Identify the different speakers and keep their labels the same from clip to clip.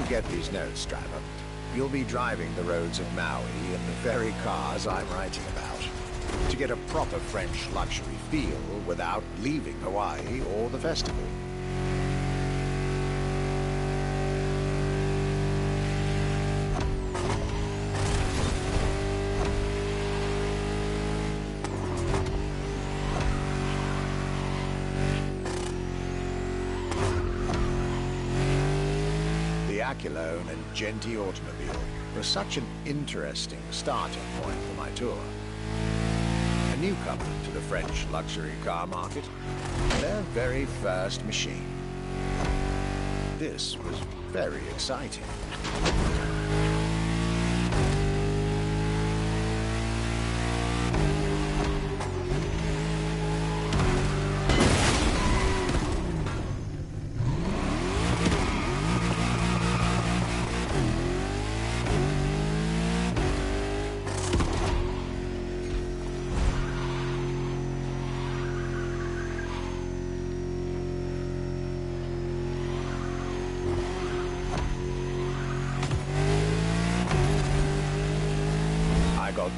Speaker 1: get these notes, driver, you'll be driving the roads of Maui in the very cars I'm writing about. To get a proper French luxury feel without leaving Hawaii or the festival. The Aculone and Genti automobile was such an interesting starting point for my tour. A newcomer to the French luxury car market, their very first machine. This was very exciting.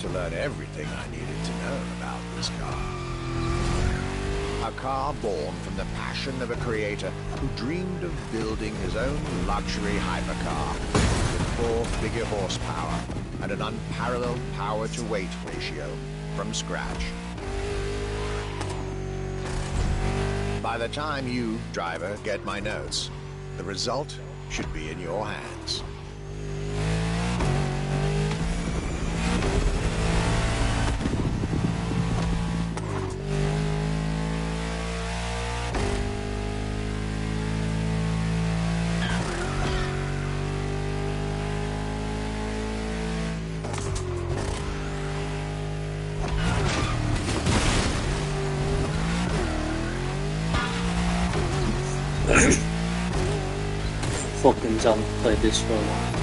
Speaker 1: To learn everything I needed to know about this car. A car born from the passion of a creator who dreamed of building his own luxury hypercar with 4 bigger horsepower and an unparalleled power-to-weight ratio from scratch. By the time you, driver, get my notes, the result should be in your hands.
Speaker 2: Fucking John played this for a while.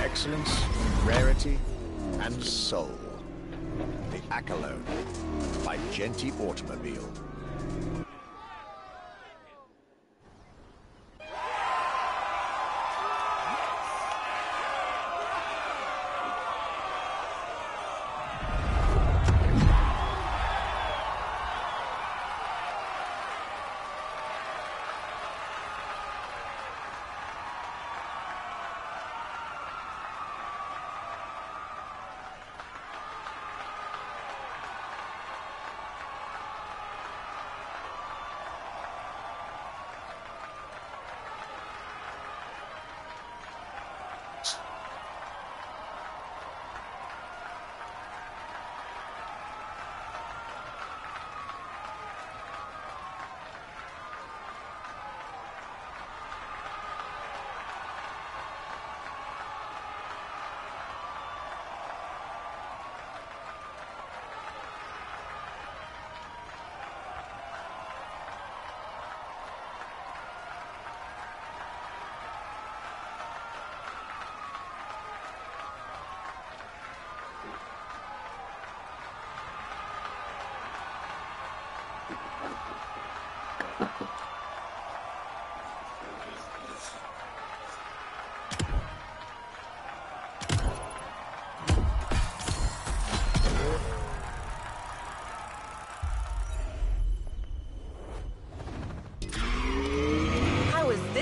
Speaker 2: Excellence, rarity, and soul. The Aculone by Genti Automobile.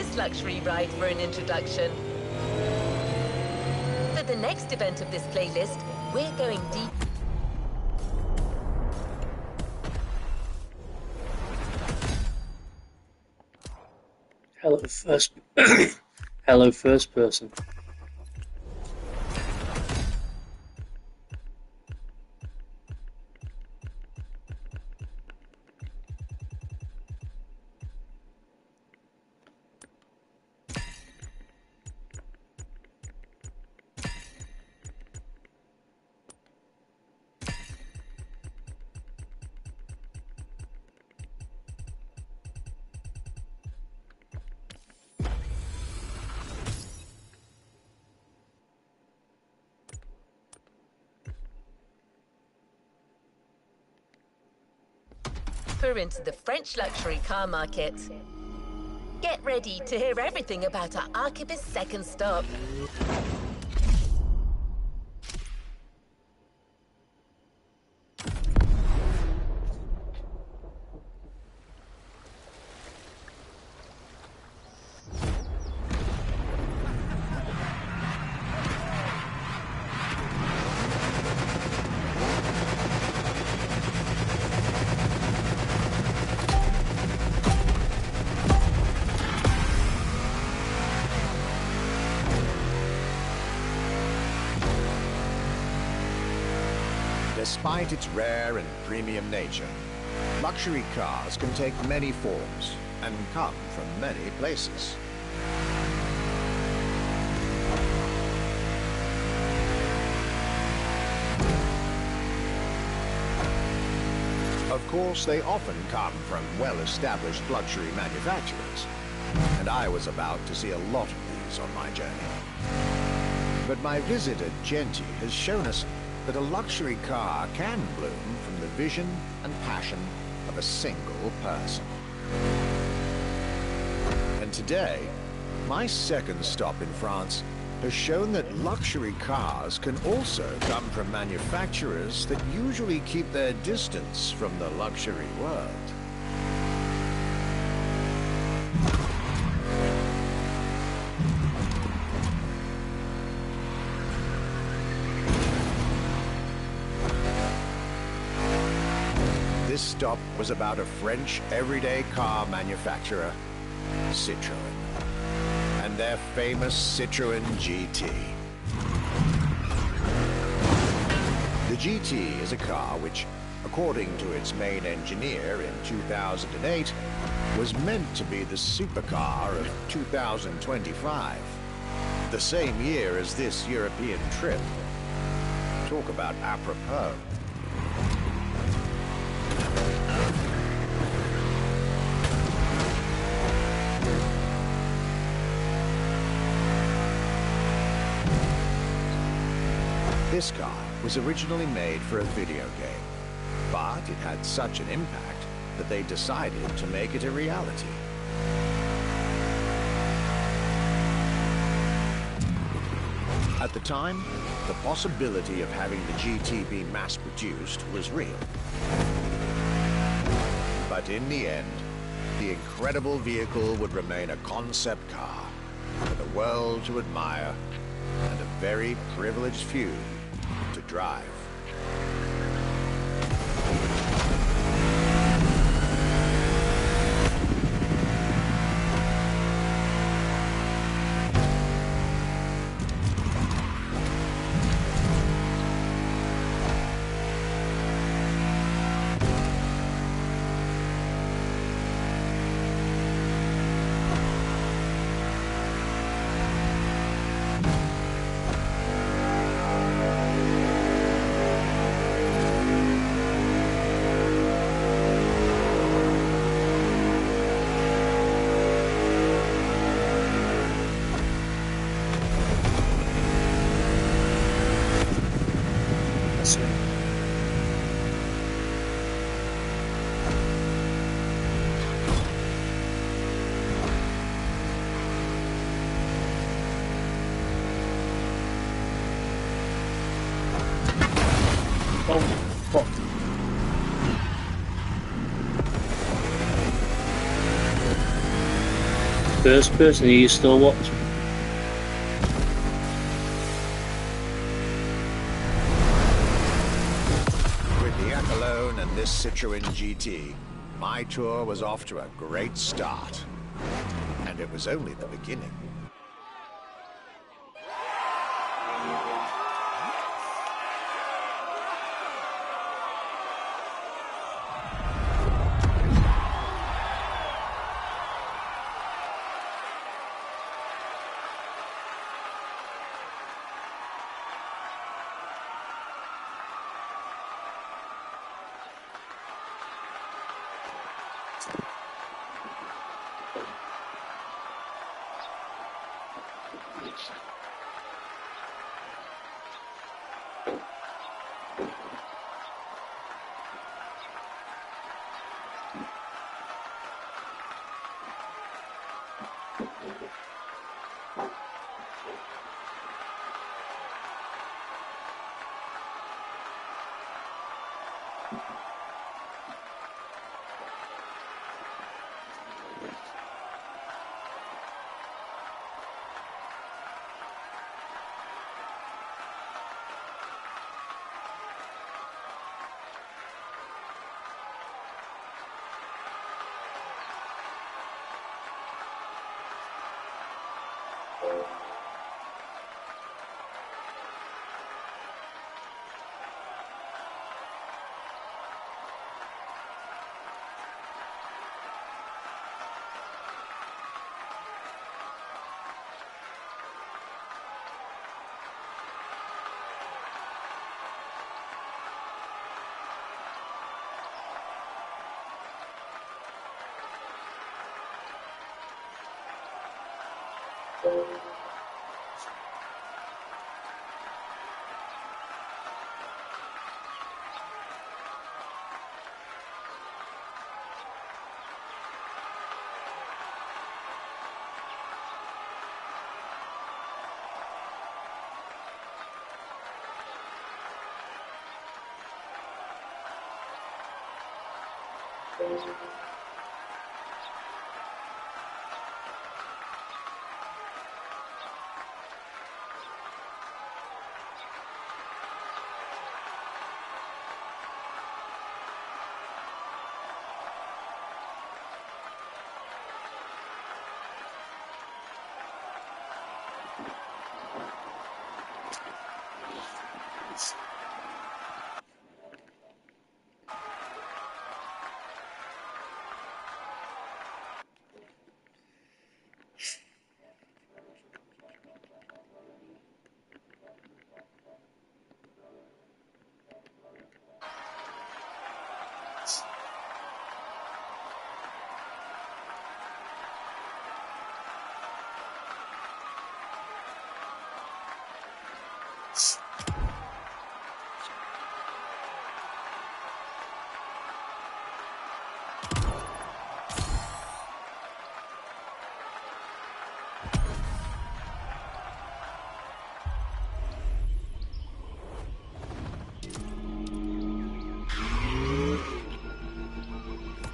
Speaker 3: this luxury ride for an introduction. For the next event of this playlist, we're going deep.
Speaker 2: Hello, hello, first person.
Speaker 3: Into the French luxury car market. Get ready to hear everything about our Archibald's second stop.
Speaker 1: Despite its rare and premium nature, luxury cars can take many forms and come from many places. Of course, they often come from well-established luxury manufacturers, and I was about to see a lot of these on my journey. But my visit at Genti has shown us that a luxury car can bloom from the vision and passion of a single person. And today, my second stop in France has shown that luxury cars can also come from manufacturers that usually keep their distance from the luxury world. This stop was about a French everyday car manufacturer, Citroën, and their famous Citroën GT. The GT is a car which, according to its main engineer in 2008, was meant to be the supercar of 2025, the same year as this European trip. Talk about apropos. This car was originally made for a video game, but it had such an impact that they decided to make it a reality. At the time, the possibility of having the GT be mass-produced was real. But in the end, the incredible vehicle would remain a concept car for the world to admire and a very privileged few to drive.
Speaker 2: first person, are you still watching?
Speaker 1: With the Echelon and this Citroën GT, my tour was off to a great start. And it was only the beginning.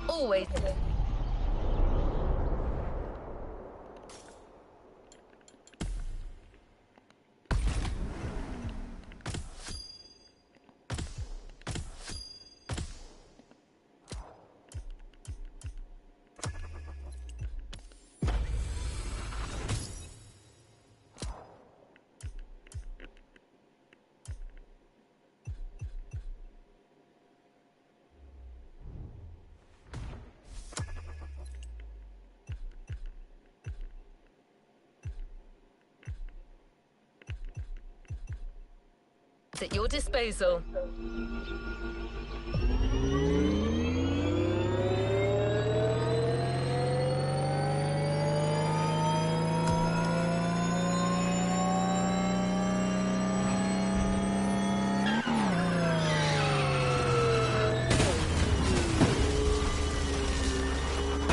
Speaker 3: Always. At your disposal.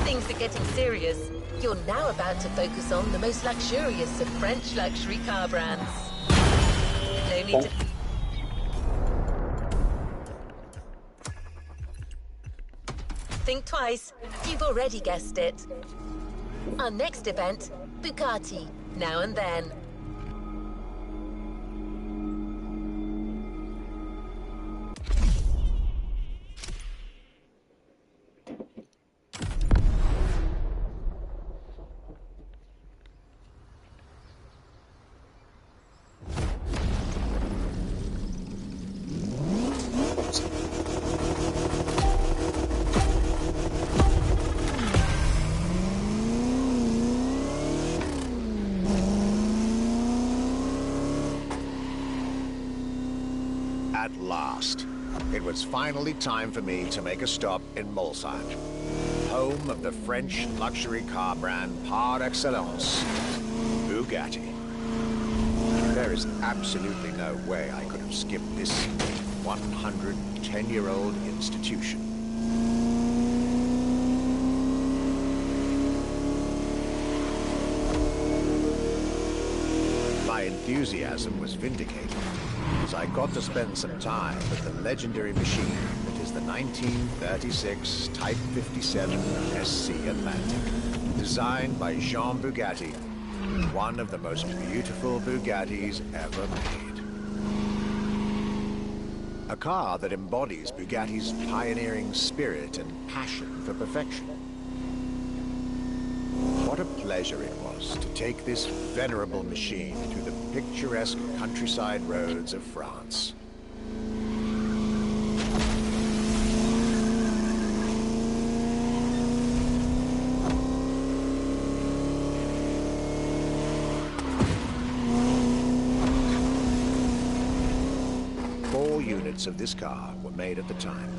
Speaker 3: Things are getting serious. You're now about to focus on the most luxurious of French luxury car brands. No need to... Think twice. You've already guessed it. Our next event, Bugatti, now and then.
Speaker 1: At last, it was finally time for me to make a stop in Mulsanne, home of the French luxury car brand par excellence, Bugatti. There is absolutely no way I could have skipped this 110-year-old institution. My enthusiasm was vindicated as I got to spend some time with the legendary machine that is the 1936 Type 57 SC Atlantic, designed by Jean Bugatti, one of the most beautiful Bugattis ever made. A car that embodies Bugatti's pioneering spirit and passion for perfection. What a pleasure it was to take this venerable machine through the picturesque countryside roads of France. Four units of this car were made at the time,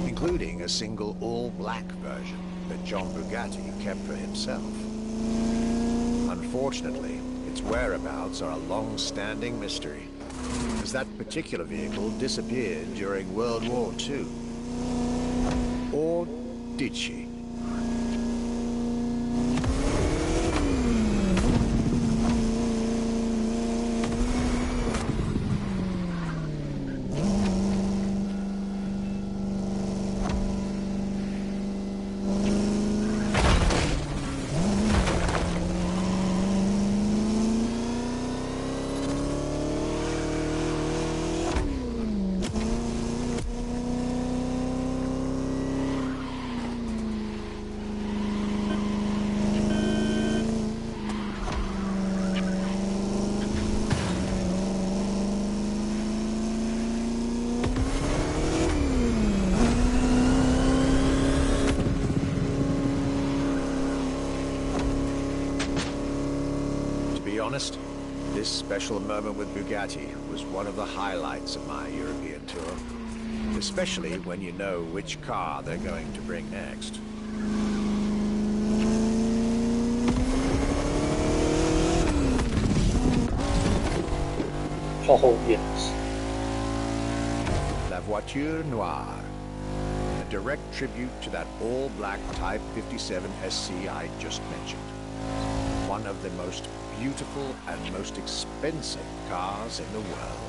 Speaker 1: including a single all-black version that John Bugatti kept for himself. Unfortunately, its whereabouts are a long-standing mystery, as that particular vehicle disappeared during World War II. Or did she? Honest, this special moment with Bugatti was one of the highlights of my European tour, especially when you know which car they're going to bring next.
Speaker 2: Oh, yes.
Speaker 1: La Voiture Noire, a direct tribute to that all-black Type 57 SC I just mentioned. One of the most beautiful and most expensive cars in the world.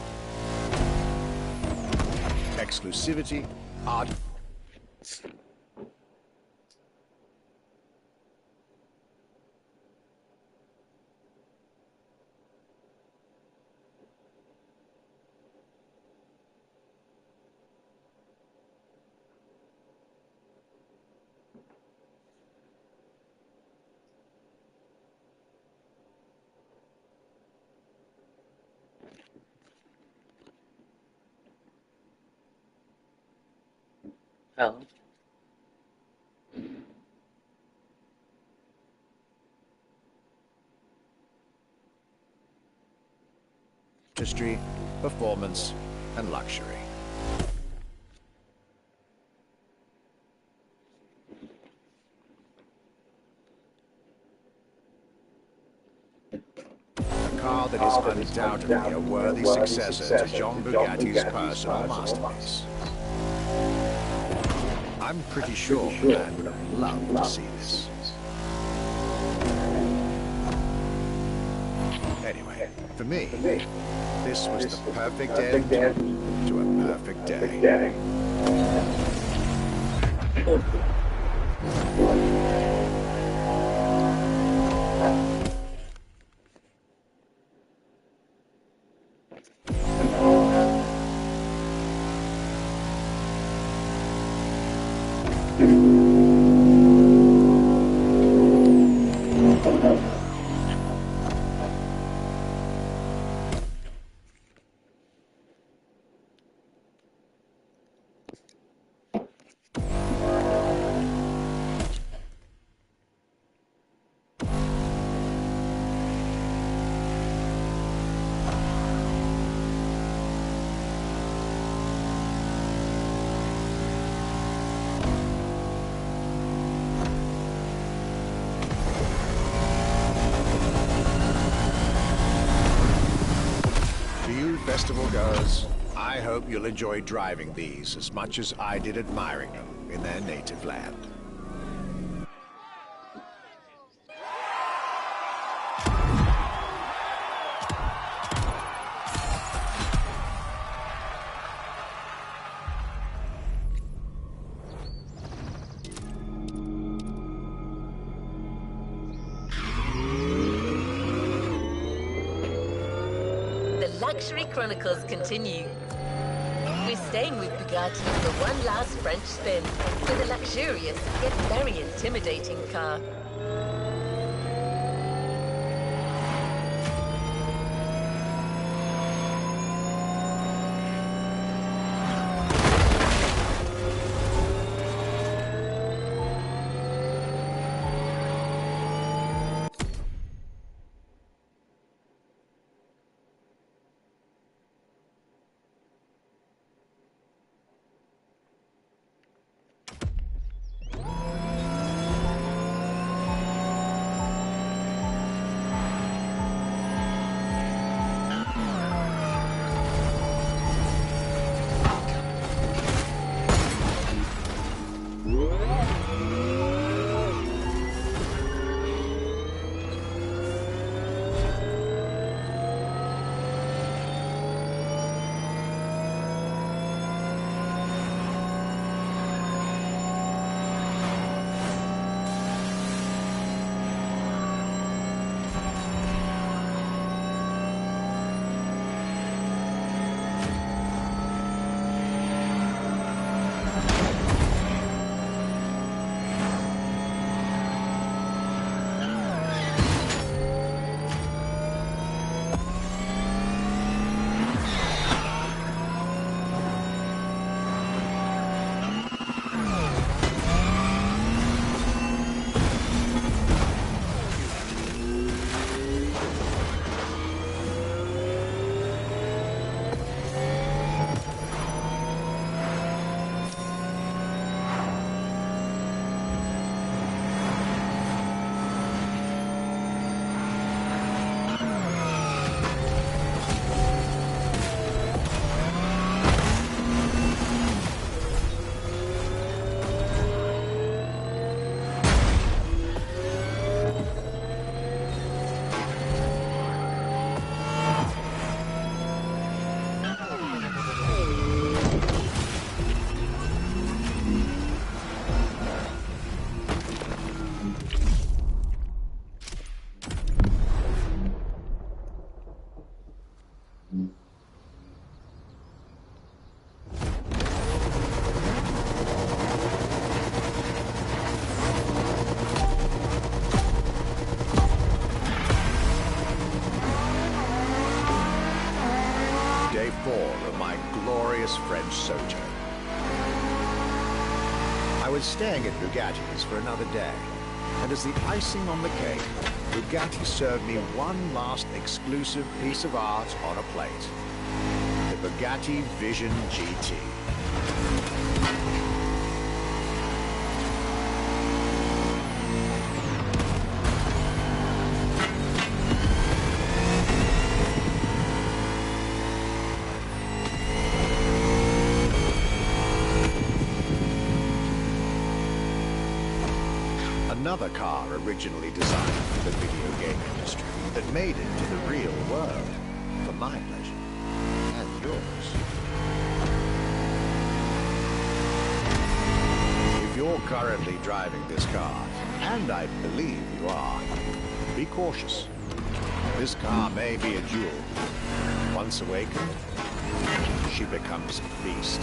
Speaker 1: Exclusivity, art.
Speaker 2: Oh.
Speaker 1: Artistry, performance, and luxury. A car that is undoubtedly a worthy successor to John Bugatti's personal masterpiece. I'm pretty sure the man would have loved to see this. Anyway, for me, this was the perfect end to a perfect day. Festival goers, I hope you'll enjoy driving these as much as I did admiring them in their native land.
Speaker 3: Luxury Chronicles continue. We're staying with Bugatti for one last French spin with a luxurious yet very intimidating car.
Speaker 1: Day 4 of my glorious French sojourn. I was staying at Bugatti's for another day, and as the icing on the cake, Bugatti served me one last exclusive piece of art on a plate. The Bugatti Vision GT. Another car originally designed for the video game industry that made it to the real world for my pleasure and yours. If you're currently driving this car, and I believe you are, be cautious. This car may be a jewel. Once awakened, she becomes a beast.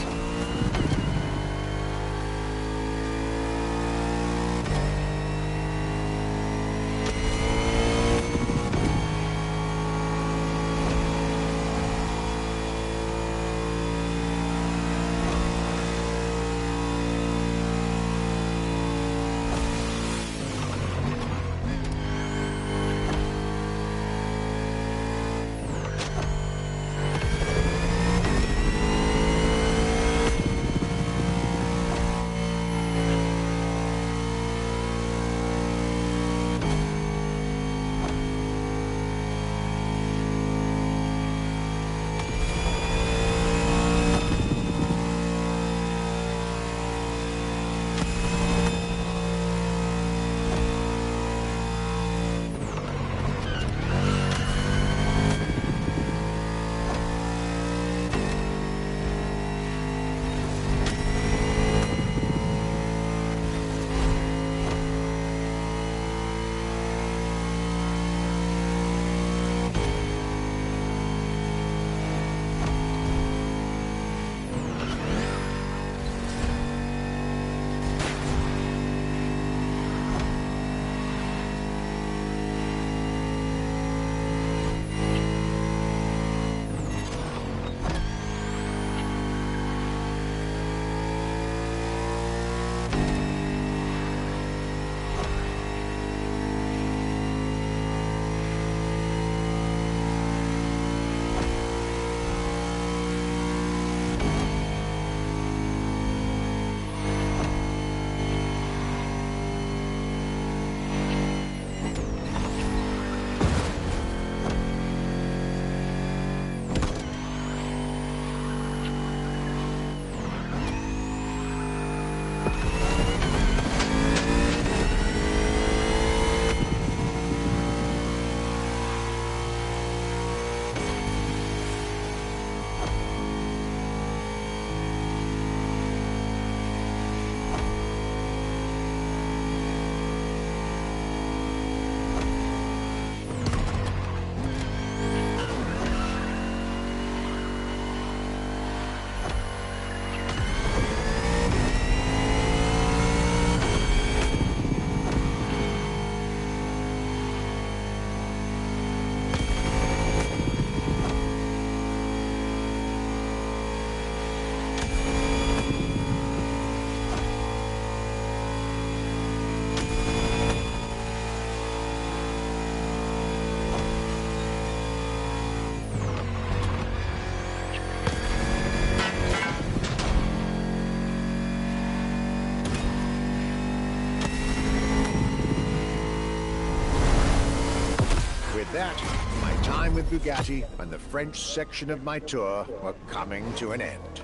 Speaker 1: that, my time with Bugatti and the French section of my tour were coming to an end.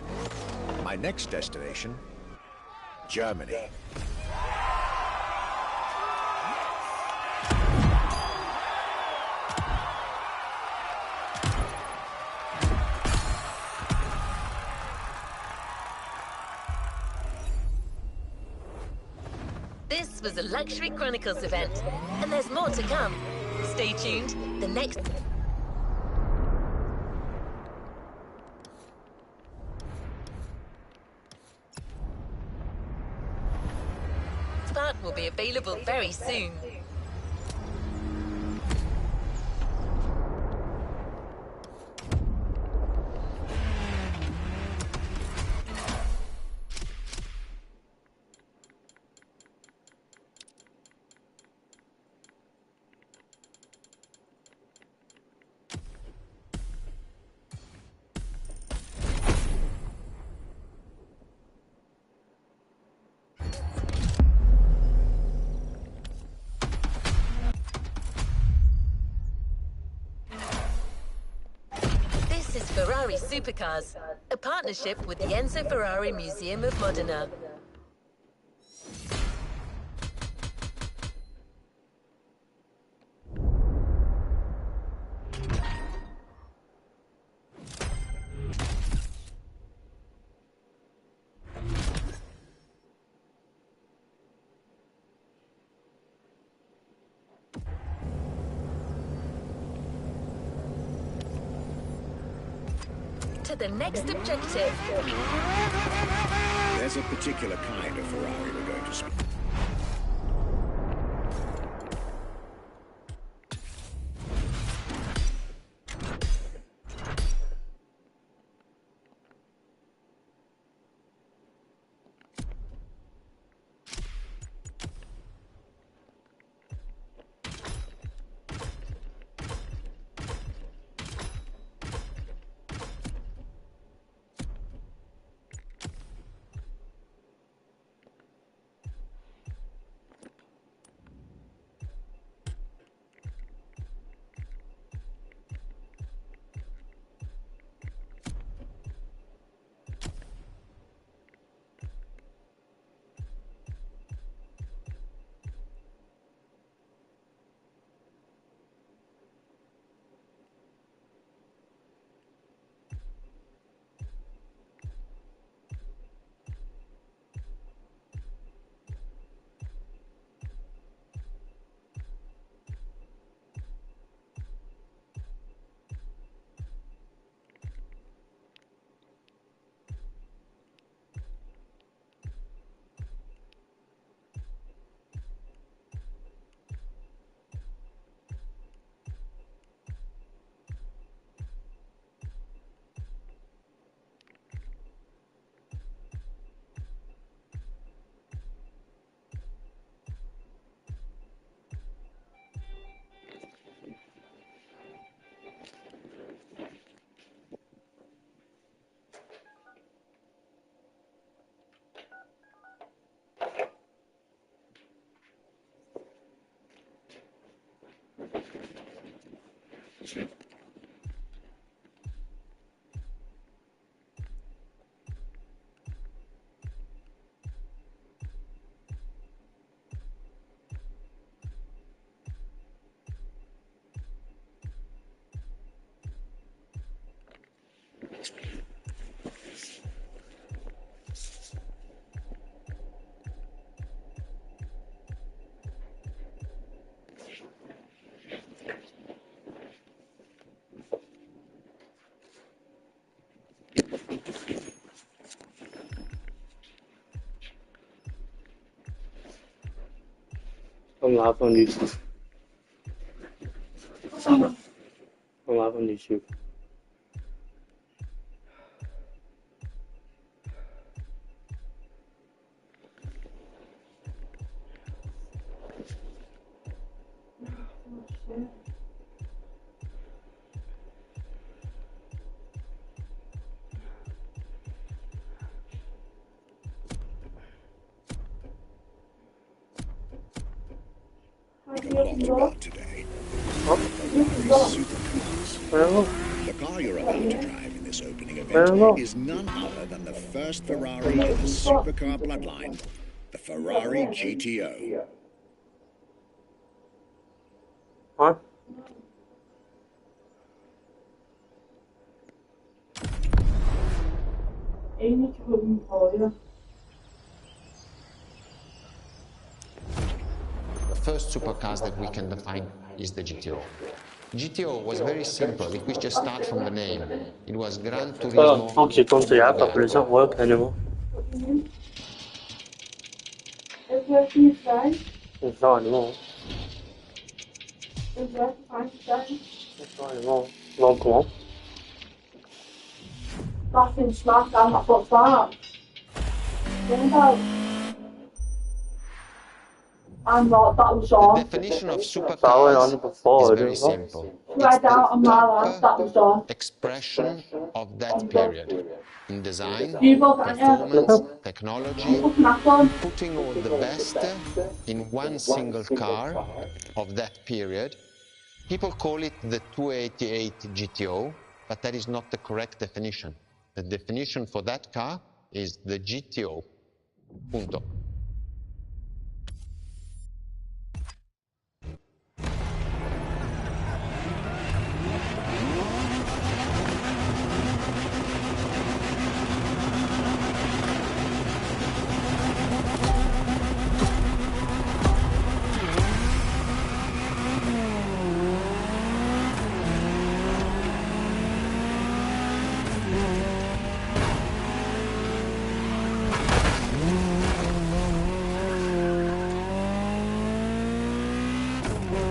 Speaker 1: My next destination, Germany.
Speaker 3: This was a Luxury Chronicles event, and there's more to come. Stay tuned. The next part will be available very soon. Ferrari Supercars, a partnership with the Enzo Ferrari Museum of Modena. To the next objective.
Speaker 1: There's a particular kind of Ferrari we're going to speak.
Speaker 2: I'm live on YouTube. I'm live on YouTube.
Speaker 1: A lot about today.
Speaker 2: Huh?
Speaker 1: Ferrari supercars. The car you're about to drive in this opening event is none other than the first Ferrari in the supercar bloodline, the Ferrari GTO.
Speaker 2: Hả?
Speaker 4: The first supercars that we can define is the GTO. GTO was very simple. If we just start from the name, it was Gran Turismo.
Speaker 2: Không chỉ công ty áp but it doesn't work anymore. It's not anymore. It's not anymore. Long come on.
Speaker 5: Fucking smack down that foot flat. I'm not, that was
Speaker 4: The
Speaker 5: on.
Speaker 4: definition of
Speaker 2: That went on
Speaker 4: supercars
Speaker 2: before,
Speaker 4: is very
Speaker 2: didn't it?
Speaker 4: simple.
Speaker 5: Right out on my life, that was on.
Speaker 4: Expression of that period in design,
Speaker 5: You both,
Speaker 4: performance, technology,
Speaker 5: Fucking that one.
Speaker 4: putting all the best in one single car of that period. People call it the 288 GTO, but that is not the correct definition. The definition for that car is the GTO. Punto.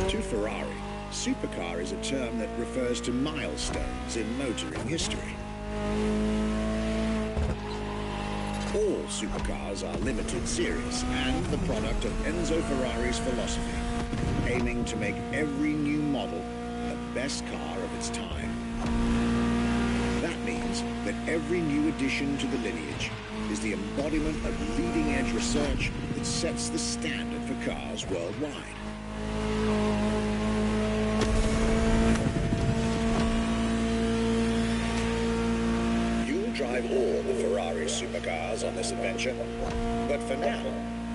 Speaker 1: To Ferrari, supercar is a term that refers to milestones in motoring history. All supercars are limited series and the product of Enzo Ferrari's philosophy, aiming to make every new model the best car of its time. That means that every new addition to the lineage is the embodiment of leading-edge research that sets the standard for cars worldwide. You'll drive all the Ferrari supercars on this adventure, but for now,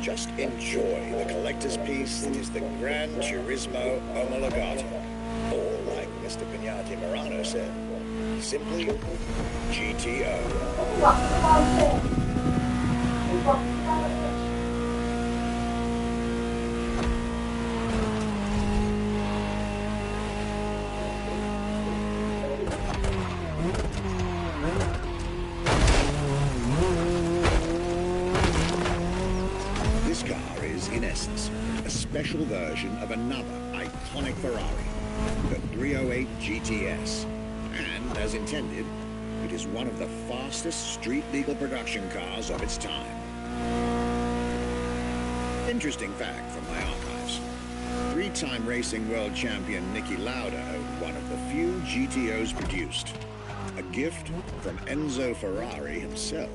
Speaker 1: just enjoy the collector's piece that is the Gran Turismo Omologato, or like Mr. Pignati Morano said, simply GTO. This car is, in essence, a special version of another iconic Ferrari, the 308 GTS. And, as intended, it is one of the fastest street-legal production cars of its time. Interesting fact from my archives. Three-time racing world champion Niki Lauda owned one of the few GTOs produced. A gift from Enzo Ferrari himself.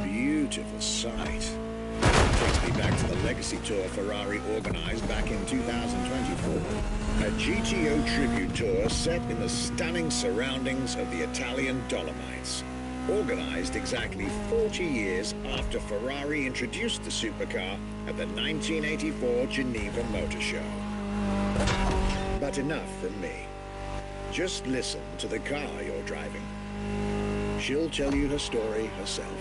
Speaker 1: Beautiful sight. Takes me back to the Legacy Tour Ferrari organized back in 2024. A GTO tribute tour set in the stunning surroundings of the Italian Dolomites. Organized exactly 40 years after Ferrari introduced the supercar at the 1984 Geneva Motor Show. But enough from me. Just listen to the car you're driving. She'll tell you her story herself.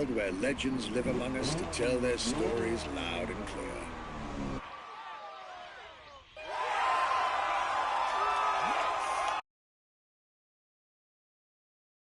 Speaker 1: world where legends live among us to tell their stories loud and clear.